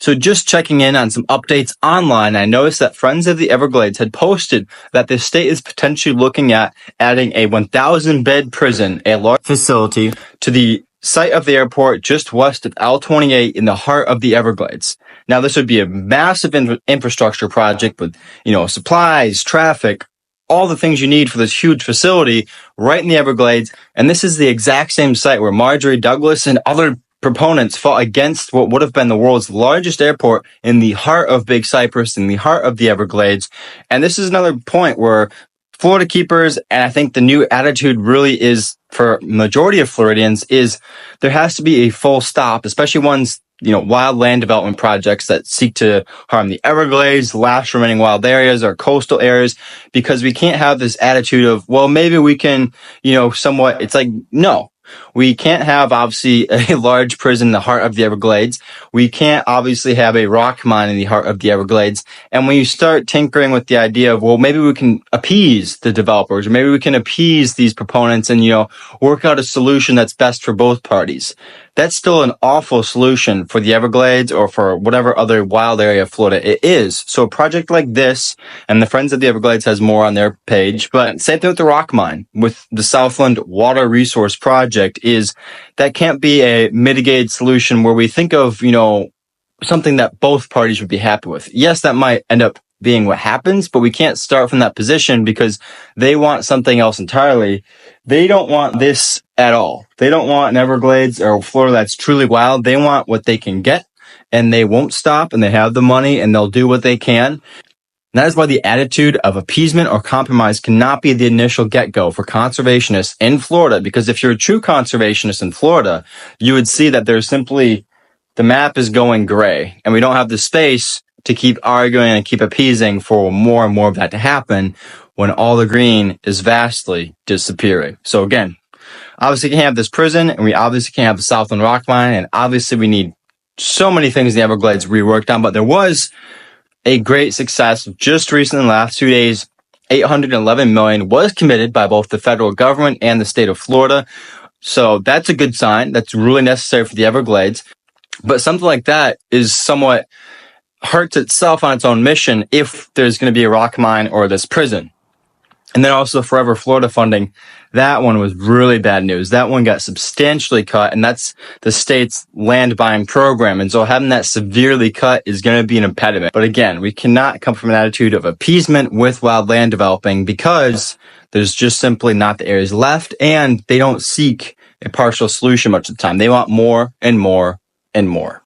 So just checking in on some updates online, I noticed that Friends of the Everglades had posted that the state is potentially looking at adding a 1,000-bed prison, a large facility, to the site of the airport just west of L-28 in the heart of the Everglades. Now, this would be a massive infrastructure project with, supplies, traffic, all the things you need for this huge facility right in the Everglades. And this is the exact same site where Marjorie Douglas and other proponents fought against what would have been the world's largest airport in the heart of Big Cypress, in the heart of the Everglades. And this is another point where Florida keepers, and I think the new attitude really is for majority of Floridians, is there has to be a full stop, especially ones, wild land development projects that seek to harm the Everglades, last remaining wild areas or coastal areas, because we can't have this attitude of, well, maybe we can, somewhat, it's like, no. We can't have, obviously, a large prison in the heart of the Everglades. We can't, obviously, have a rock mine in the heart of the Everglades. And when you start tinkering with the idea of, well, maybe we can appease the developers, or maybe we can appease these proponents and, work out a solution that's best for both parties. That's still an awful solution for the Everglades or for whatever other wild area of Florida it is. So a project like this, and the Friends of the Everglades has more on their page, but same thing with the rock mine, with the Southland Water Resource Project, is that can't be a mitigated solution where we think of, something that both parties would be happy with. Yes, that might end up being what happens, but we can't start from that position because they want something else entirely. They don't want this at all. They don't want an Everglades or Florida that's truly wild. They want what they can get, and they won't stop, and they have the money, and they'll do what they can. And that is why the attitude of appeasement or compromise cannot be the initial get-go for conservationists in Florida, because if you're a true conservationist in Florida, you would see that there's simply, the map is going gray, and we don't have the space to keep arguing and keep appeasing for more and more of that to happen when all the green is vastly disappearing. So again, obviously can't have this prison, and we obviously can't have the Southland Rock Mine, and obviously we need so many things in the Everglades reworked on, but there was a great success just recently in the last 2 days. $811 million was committed by both the federal government and the state of Florida. So that's a good sign. That's really necessary for the Everglades. But something like that is somewhat hurts itself on its own mission if there's going to be a rock mine or this prison. And then also Forever Florida funding, that one was really bad news. That one got substantially cut, and that's the state's land buying program. And so having that severely cut is going to be an impediment. But again, we cannot come from an attitude of appeasement with wild land developing because there's just simply not the areas left, and they don't seek a partial solution much of the time. They want more and more and more.